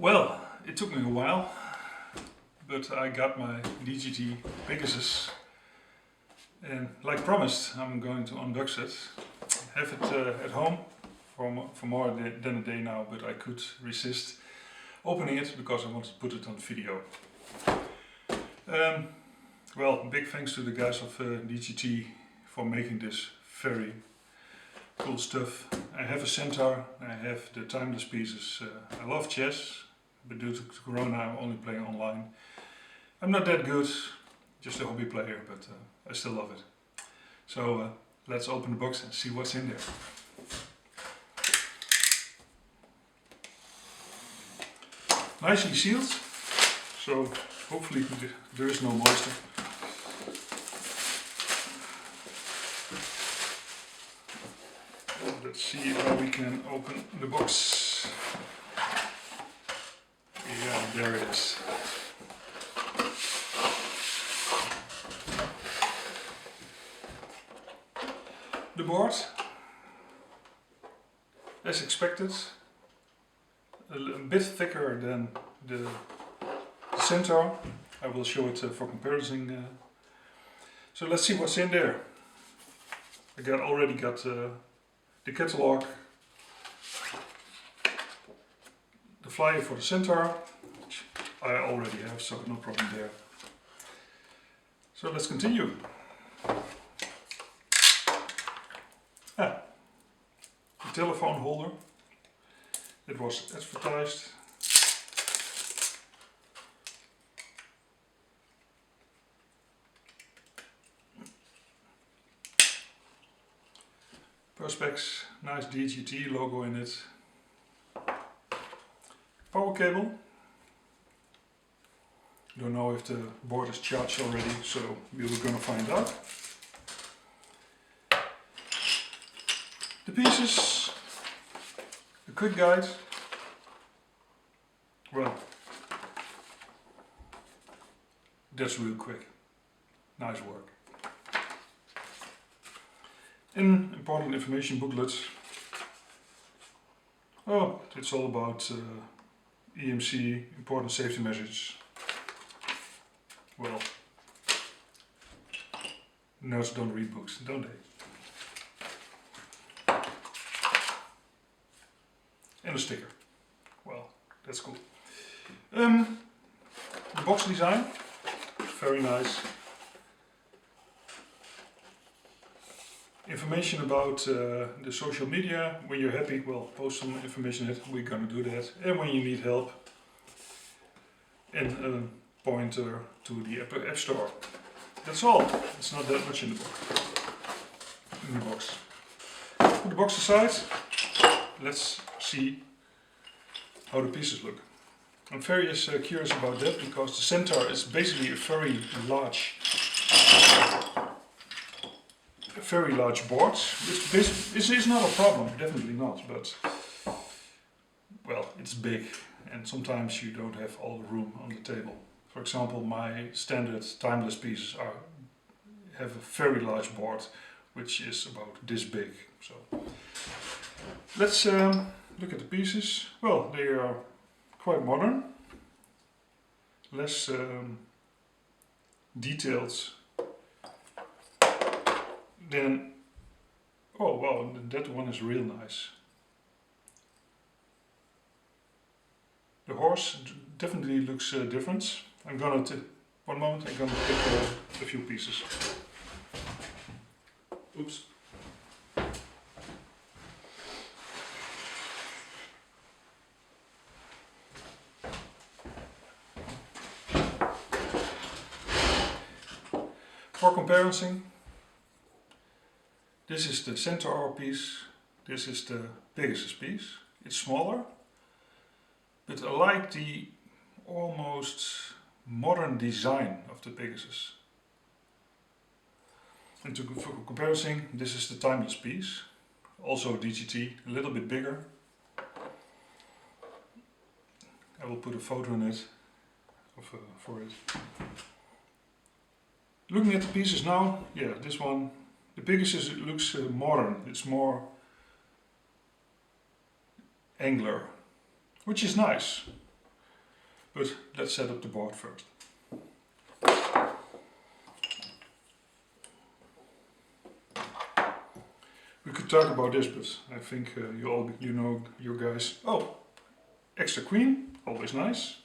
Well, it took me a while, but I got my DGT Pegasus, and like promised, I'm going to unbox it. I have it at home for more than a day now, but I could resist opening it because I wanted to put it on video. Well, big thanks to the guys of DGT for making this very cool stuff. I have a Centaur, I have the TimeLess pieces. I love chess, but due to Corona I'm only playing online. I'm not that good, just a hobby player, but I still love it. So let's open the box and see what's in there. Nicely sealed, so hopefully there is no moisture. Let's see how we can open the box. Yeah, there it is. The board, as expected, a bit thicker than the Centaur. I will show it for comparison. So let's see what's in there. I already got the catalog, the flyer for the Centaur, which I already have, so no problem there. So let's continue. The telephone holder. It was advertised. Perspex, nice DGT logo in it. Power cable. Don't know if the board is charged already, so we were gonna find out. The pieces, a quick guide. Well, that's real quick. Nice work. An important information booklet. Oh, it's all about EMC, important safety measures. Well, nerds don't read books, don't they? And a sticker. Well, that's cool. The box design, very nice. Information about the social media. When you're happy, well, post some information in it. We're gonna do that. And when you need help, and a pointer to the App Store. That's all. It's not that much in the box. Put the box aside. Let's see how the pieces look. I'm very curious about that because the Centaur is basically a very large board. This is not a problem, definitely not, but well, it's big and sometimes you don't have all the room on the table. For example, my standard TimeLess pieces have a very large board, which is about this big. So let's look at the pieces. Well, they are quite modern, less detailed than, oh wow, that one is real nice. The horse definitely looks different. I'm gonna one moment, I'm gonna pick a few pieces. Oops. For comparison, this is the Centaur piece, this is the Pegasus piece. It's smaller, but I like the almost modern design of the Pegasus. And for comparison, this is the TimeLess piece, also DGT, a little bit bigger. I will put a photo in it for it. Looking at the pieces now, yeah, this one, the Pegasus looks modern. It's more angular, which is nice. But let's set up the board first. We could talk about this, but I think you know your guys. Oh, extra queen, always nice.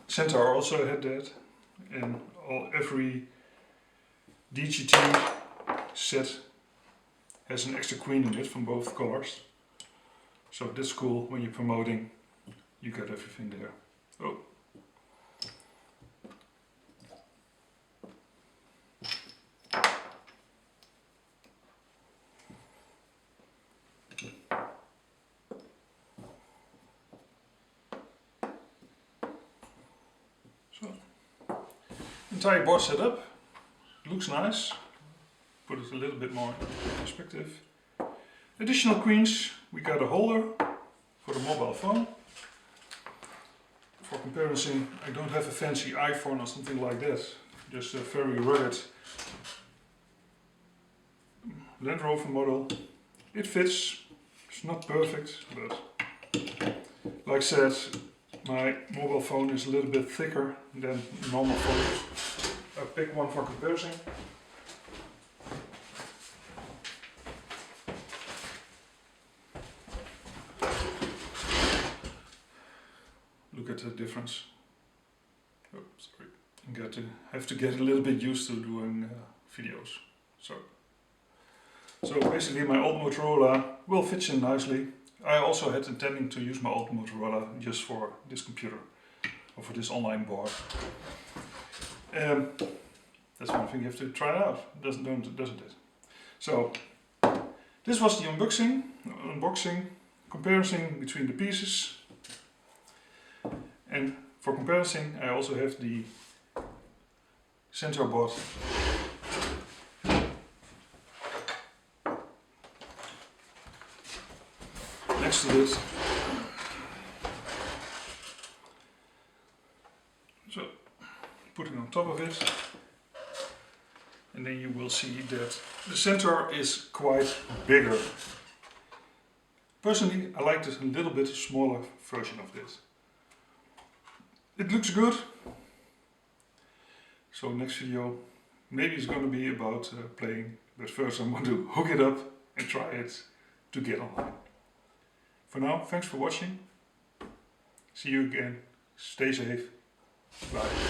Centaur also had that, and every DGT set has an extra queen in it from both colors. So that's cool. When you're promoting, you got everything there. Oh. So, entire board set up. Looks nice. Put it a little bit more in perspective. Additional queens. We got a holder for the mobile phone. For comparison, I don't have a fancy iPhone or something like that. Just a very rugged Land Rover model. It fits. It's not perfect, but like I said, my mobile phone is a little bit thicker than normal phones. I pick one for comparison. Look at the difference. Oh, sorry. Have to get a little bit used to doing videos. So basically my old Motorola will fit in nicely. I also had intending to use my old Motorola just for this computer or for this online board. That's one thing you have to try it out, doesn't it? So this was the unboxing, comparison between the pieces. And for comparison, I also have the Centaur board. Next to this. So, putting on top of it. And then you will see that the Centaur is quite bigger. Personally, I like this a little bit smaller version of this. It looks good. So next video maybe it's going to be about playing, but first I'm going to hook it up and try it to get online. For now, thanks for watching. See you again. Stay safe. Bye.